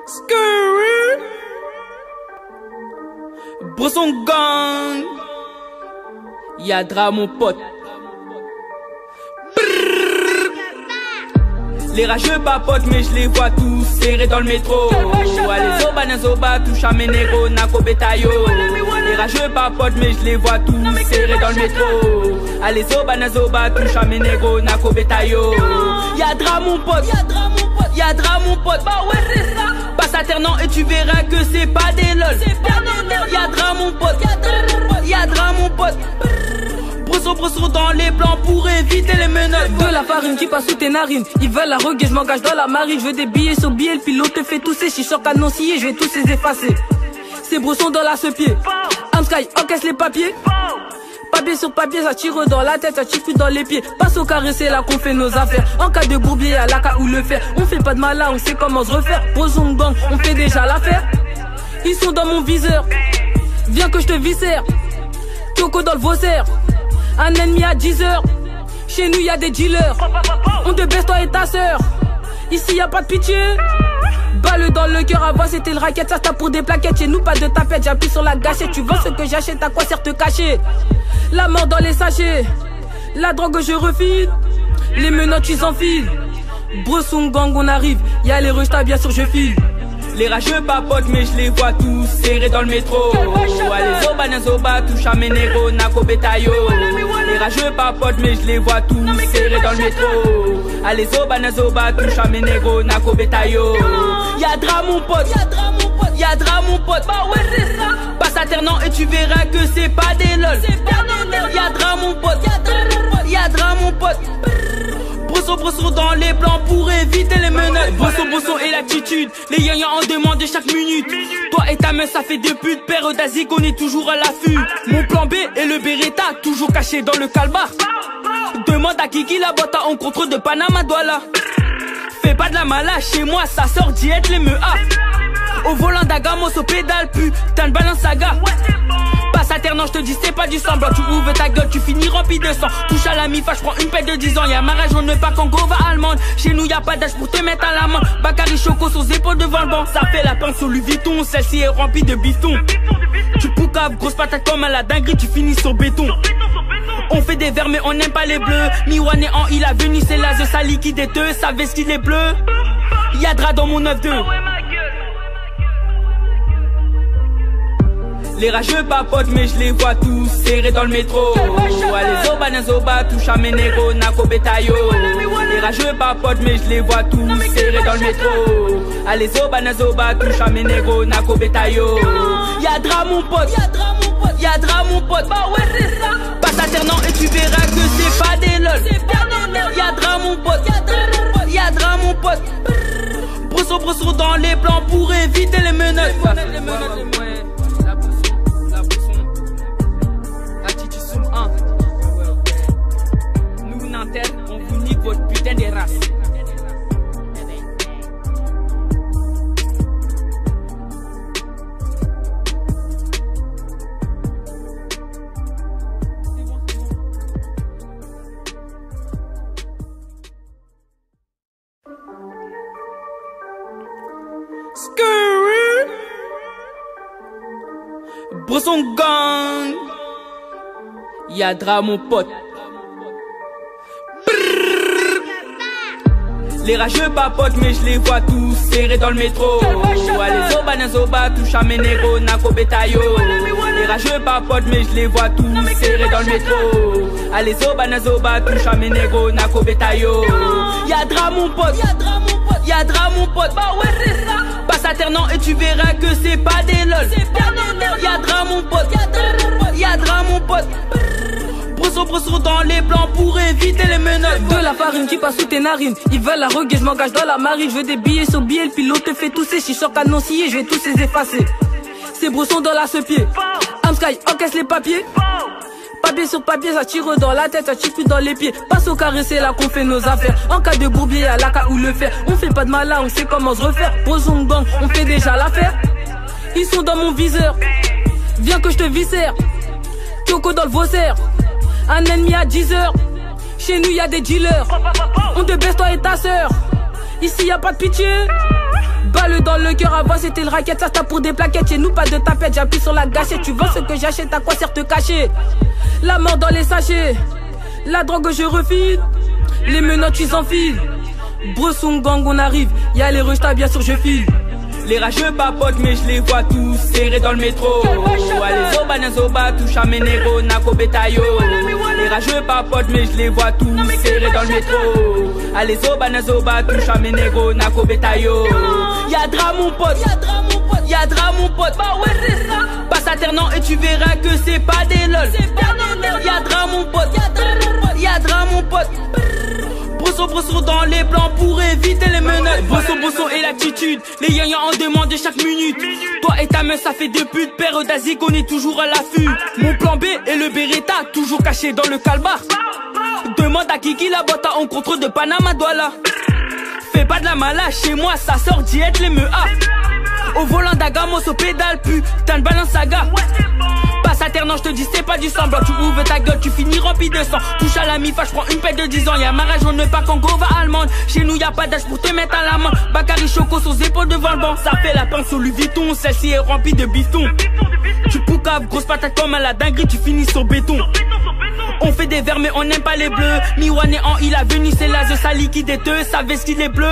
Skrrr. Bresson gang. Yadra mon pote. Les rageux papotent mais je les vois tous serrés dans le métro. Allez zoba na zoba, touche à mes négros, nako betayo. Les rageux papotent mais je les vois tous serrés dans le métro. Allez zoba na zoba, touche à mes négros, nako betayo. Yadra mon pote, yadra mon pote. Bah ouais c'est ça. Passe alternant et tu verras que c'est pas des lol. Yadra mon pote, yadra mon pote. Bresson dans les plans pour éviter les menottes. De la farine qui passe sous tes narines. Ils veulent la reguer, je m'engage dans la marine. Je veux des billets sur billets, le pilote te fait tousser. Si je sors canon scié, je vais tous les effacer. C'est Bresson dans la sepied. Amsky, encaisse les papiers. Papier sur papier, ça tire dans la tête, ça tire plus dans les pieds. Passe au carré, c'est là qu'on fait nos affaires. En cas de bourbier, à la cas où le faire. On fait pas de malin, on sait comment se refaire. Bresson gang, on fait déjà l'affaire. Ils sont dans mon viseur. Viens que je te viscère. Choco dans le Vaussaire. Un ennemi à 10 heures. Chez nous y'a des dealers. On te baisse toi et ta sœur. Ici y'a pas de pitié. Balle dans le cœur, avant c'était le racket. Ça tape pour des plaquettes. Chez nous pas de tapette, j'appuie sur la gâchette. Tu vois ce que j'achète, à quoi sert te cacher? La mort dans les sachets. La drogue je refile. Les menottes tu s'enfiles. Bresson gang on arrive. Y'a les rejetats bien sûr je file. Les rageux papotent mais je les vois tous serrés dans le métro. Allez zoba na zoba, touche à mes négros, nako betayo. Les rageux papotent mais je les vois tous serrés dans le métro. Allez zoba na zoba, touche à mes négros, nako betayo. Yadra mon pote, yadra mon pote. Bah ouais c'est ça. Passe alternant et tu verras que c'est pas des lol. Yadra mon pote, yadra mon pote. Bresson dans les plans pour éviter les menottes. Bresson et l'attitude. Les yaya en demandent chaque minute. Toi et ta meuf ça fait des putes. Père d'Asie qu'on est toujours à l'affût. Mon plan B et le Beretta toujours caché dans le calbar. Demande à Kiki la boîte à encontre de Panama Douala. Fais pas de la mala chez moi, ça sort diète les mea. Au volant d'Agamos au pédale putain de balance saga. Passe alternant, je te dis c'est pas du semblant. Tu ouvres ta gueule, tu finis rempli de sang. Touche à la mifa, je prends une paire de 10 ans. Y'a ma rage, on ne pas Congo, va allemande. Chez nous y'a pas d'âge pour te mettre à la main. Bakary Choco sur ses épaules devant le banc. Ça fait la pince sur Louis Vuitton, celle-ci est remplie de bifton. Tu poucaves, grosse patate comme à la dinguerie, tu finis sur béton. On fait des verts mais on n'aime pas les bleus. Miwan est en il a venu, c'est là, ça liquide et te savais ce qu'il est bleu. Yadra dans mon 9-2. Les rageux papotent mais je les vois tous serrés dans le métro. Allez zoba na zoba, touche à mes négros, nako betayo. Les rageux papotent mais je les vois tous serrés dans le métro. Allez zoba na zoba, touche à mes négros, nako betayo. Yadra mon pote, yadra mon pote. Bah ouais c'est ça. Passe alternant et tu verras que c'est pas des lol. Yadra mon pote, yadra mon pote. Bresson dans les plans pour éviter les menottes. Nous Nantais, on vous nique votre putain de race. Skrrr. Bresson gang. Yadra mon pote. Les rageux papotent mais je les vois tous serrés dans le métro. Allez zoba na zoba, touche à mes négros, nako betayo. Les rageux papotent mais je les vois tous serrés dans le métro. Allez zoba na zoba, touche à mes négros, nako betayo. Yadra mon pote, yadra mon pote. Bah ouais c'est ça. Passe alternant et tu verras que c'est pas des lol. Yadra mon pote, yadra mon pote. Bresson dans les plans pour éviter les menottes. De la farine qui passe sous tes narines. Ils veulent la reguer, je m'engage dans la marine. Je veux des billets sur billets, le pilote te fait tousser. Si je sors canon scié, je vais tous les effacer. C'est Bresson dans la sepied. Amsky, encaisse les papiers. Papier sur papier, ça tire dans la tête, ça tire plus dans les pieds. Passe au carré, c'est là qu'on fait nos affaires. En cas de bourbier, à la cas où le faire. On fait pas de malin, on sait comment se refaire. Bresson gang, on fait déjà l'affaire. Ils sont dans mon viseur. Viens que je te viscère. Choco dans le Vaussaire. Un ennemi à 10 heures. Chez nous y'a des dealers. On te baisse toi et ta sœur. Ici y'a pas de pitié. Balle dans le cœur, avant c'était le racket, ça tape pour des plaquettes. Chez nous pas de tapette, j'appuie sur la gâchette. Tu vois ce que j'achète, à quoi sert te cacher? La mort dans les sachets, la drogue je refile, les menottes tu enfiles. Bresson gang on arrive, y'a les rushs, bien sûr je file. Les rageux papotent mais je les vois tous serrés dans le métro. Allez zoba na zoba, touche à Menero, Nako Betayo. Les rageux papotent mais je les vois tous serrés dans le métro. Allez zoba na zoba, touche à Menero, Nako Betayo. Y'a dra mon pote, y'a dra mon pote. Bah ouais c'est ça. Passe alternant et tu verras que c'est pas des lol. Y'a dra mon pote, y'a dra mon pote. Brosso dans les plans pour éviter les menottes. Brosso et l'attitude, les yaya en demandent chaque minute. Toi et ta meuf ça fait 2 putes, père d'Asie qu'on est toujours à l'affût. Mon plan B et le Beretta, toujours caché dans le calbar. Demande à Kiki la boîte à encontre de Panama Douala. Fais pas de la malade, chez moi ça sort diète les mea. Au volant d'Agamos au pédale, putain de balance saga. Passe alternant, je te dis c'est pas du semblant. Tu ouvres ta gueule, tu finis rempli de sang. Touche à la mi-fa, je prends une paire de 10 ans. Y'a mariage, on ne pas Congo, va allemande. Chez nous y'a pas d'âge pour te mettre à la main. Bakary Choco sur ses épaules devant le banc. Ça fait la pince sur Louis Vuitton, celle-ci est remplie de bifton. Tu poucaves, grosse patate comme à la dinguerie, tu finis sur béton. On fait des verts mais on n'aime pas les bleus. Miwan est en il a venu, c'est là, ça liquide et te savais ce qu'il est bleu.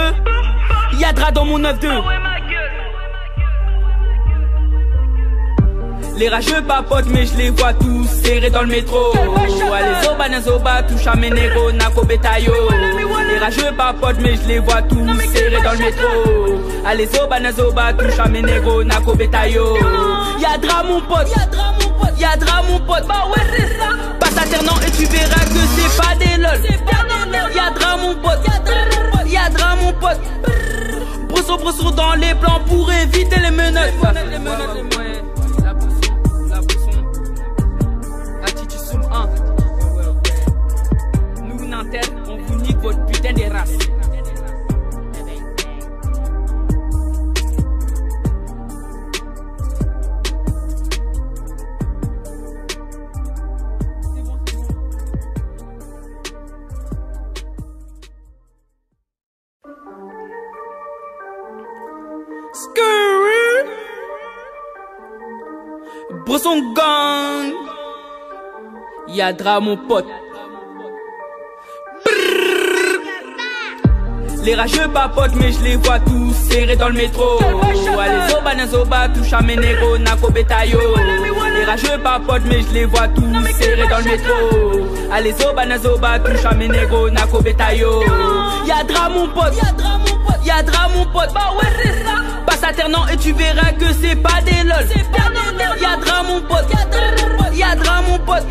Y'a dra dans mon 9-2. Les rageux papotent mais je les vois tous serrés dans le métro. Allez zoba na zoba, touche à Menero, Nako Betayo. Les rageux papotent mais je les vois tous serrés dans le métro. Allez zoba na zoba, touche à Menero, Nako Betayo. Y'a dra mon pote, y'a dra mon pote. Bah ouais c'est ça. Passe alternant et tu verras que c'est pas des lol. Y'a dra mon pote, y'a dra mon pote. Brosso dans les plans pour éviter les menottes. Nous Nantais, on vous nique votre putain de race. Bresson gang, y'a dra mon pote. Les rageux papotent mais je les vois tous serrés dans le métro. Allez zoba na zoba, touche à Menero, Nako Betayo. Les rageux papotent mais je les vois tous serrés dans le métro. Allez zoba na zoba, touche à Menero, Nako Betayo. Y'a dra mon pote, y'a dra mon pote. Bah ouais c'est ça. Passe alternant et tu verras que c'est pas des lol. Y'a dra mon pote, y'a dra mon pote.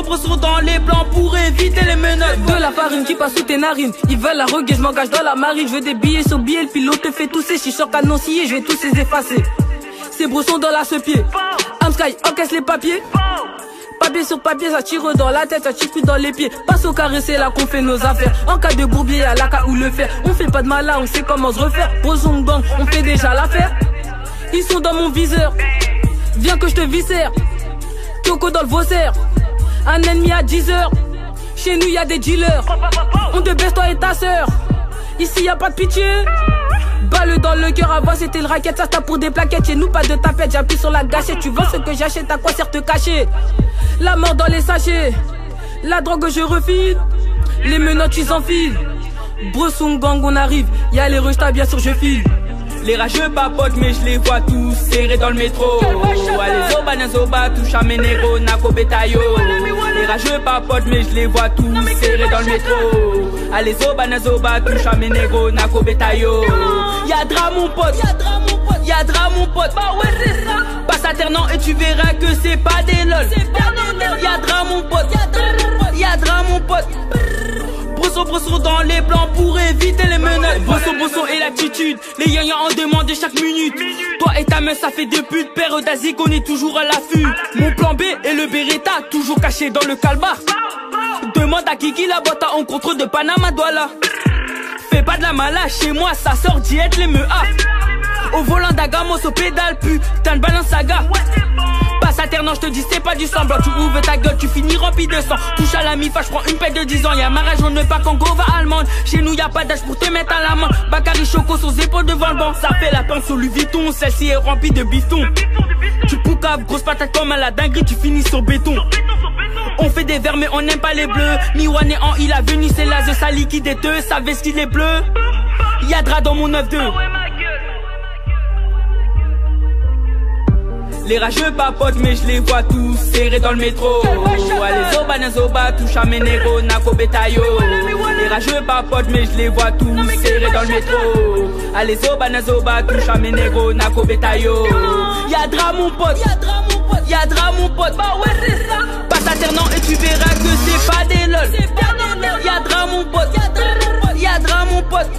Brosso dans les plans pour éviter les menottes. De la farine qui passe sous tes narines, ils veulent la reguer, je m'engage dans la marine. Je veux des billets sur billets, le pilote te fait tousser. Je suis sur canoncier, je vais tous les effacer. C'est Bresson dans la sepied. Amsky encaisse les papiers. Papier sur papier, ça tire dans la tête, ça tire plus dans les pieds. Passe au carré, c'est là qu'on fait nos affaires. En cas de bourbier, y'a la cas où le faire. On fait pas de malin, on sait comment se refaire. Bresson gang, on fait déjà l'affaire. Ils sont dans mon viseur, viens que je te viscère. Choco dans le Vaussaire, un ennemi à 10 heures. Chez nous y'a des dealers, on te baisse toi et ta sœur. Ici y'a pas de pitié. Balle dans le cœur, avant c'était le racket, ça tape pour des plaquettes. Chez nous pas de tapette, j'appuie sur la gâchette. Tu vois ce que j'achète, à quoi sert te cacher? La mort dans les sachets, la drogue je refile, les menottes tu enfiles. Bresson gang on arrive, y'a les rushs, bien sûr je file. Les rageux papotent mais je les vois tous serrés dans le métro. Allez zoba na zoba, touche à Menero, Nako Betayo. Les rageux papotent mais je les vois tous serrés dans le métro. Allez zoba na zoba, touche à Menero, Nako Betayo. Y'a dra mon pote, y'a dra mon pote. Bah ouais c'est ça. Passe alternant et tu verras que c'est pas des lol. Y'a dra mon pote, y'a dra mon pote. Brosso dans les plans pour éviter les menottes. Brosso et l'attitude, les yaya en demandent chaque minute. Toi et ta meuf ça fait 2 putes, père d'Asie qu'on est toujours à l'affût. Mon plan B et le Beretta, toujours caché dans le calbar. Demande à Kiki la boîte à encontre de Panama Douala. Fais pas de la malade, chez moi ça sort diète les mea. Au volant d'Agamos au pédale, putain de balance saga. Passe alternant, je te dis c'est pas du semblant. Tu ouvres ta gueule, tu finis rempli de sang. Touche à la mi-fa, je prends une paix de 10 ans. Y'a mariage, on ne pas Congo, va allemande. Chez nous y'a pas d'âge pour te mettre à l'amende. Bakary Choco sur ses épaules devant le banc. Ça fait la pince sur Louis Vuitton, celle-ci est remplie de bifton. Tu poucaves, grosse patate comme à la dinguerie, tu finis sur béton. On fait des verts mais on n'aime pas les bleus. Miwan est en il a venu, c'est la ça liquide et deux, ça veste qu'il est bleu. Y'a drap dans mon 9-2. Les rageux papotent mais je les vois tous serrés dans le métro. Allez Zoba Nazoba, touche à mes négros, Nako Betayo. Les rageux papotent mais je les vois tous serrés dans le métro. Allez Zoba Nazoba, touche à mes négros, Nako Betayo. Y'a drap mon pote, y'a drap mon pote. Bah ouais c'est ça. Passe alternant et tu verras que c'est pas des lol. Y'a drap mon pote, y'a drap mon pote.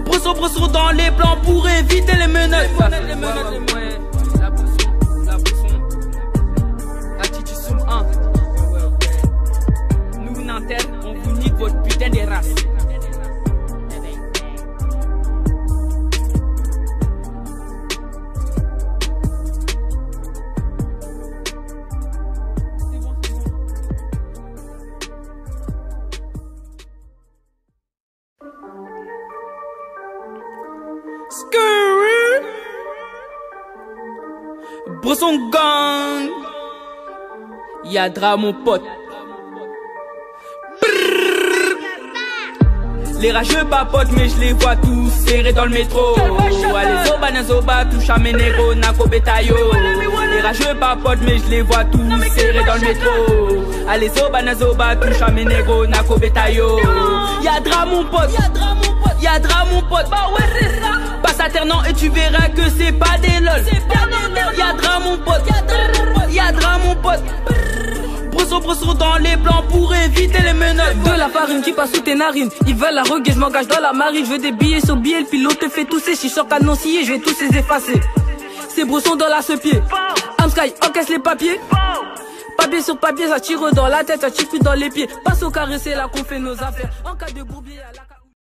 Brosso dans les plans pour éviter les menottes. Nous Nantais, on vous nique votre putain de race. Brosson gang, y'a drap mon pote. Les rageux papotent mais je les vois tous serrés dans le métro. Allez Zoba Nazoba, touche à mes négros, Nako Betayo. Les rageux papotent mais je les vois tous serrés dans le métro. Allez Zoba Nazoba, touche à mes négros, Nako Betayo. Y'a drap mon pote, y'a drap mon pote. Bah ouais c'est ça. Passe alternant et tu verras que c'est pas des lol. Y'a drap mon pote, y'a drap mon pote. Brosso dans les plans pour éviter les menottes. De la farine qui passe sous tes narines. Ils veulent la reggae, je m'engage dans la marine. Je veux des billets sur billets, le pilote te fait tousser. Si je sors canoncier, je vais tous les effacer. Ces brossons dans la sepied. Amsky, encaisse les papiers. Papier sur papier, ça tire dans la tête, ça tire plus dans les pieds. Passe au carré, c'est là qu'on fait nos affaires. En cas de bourbier à la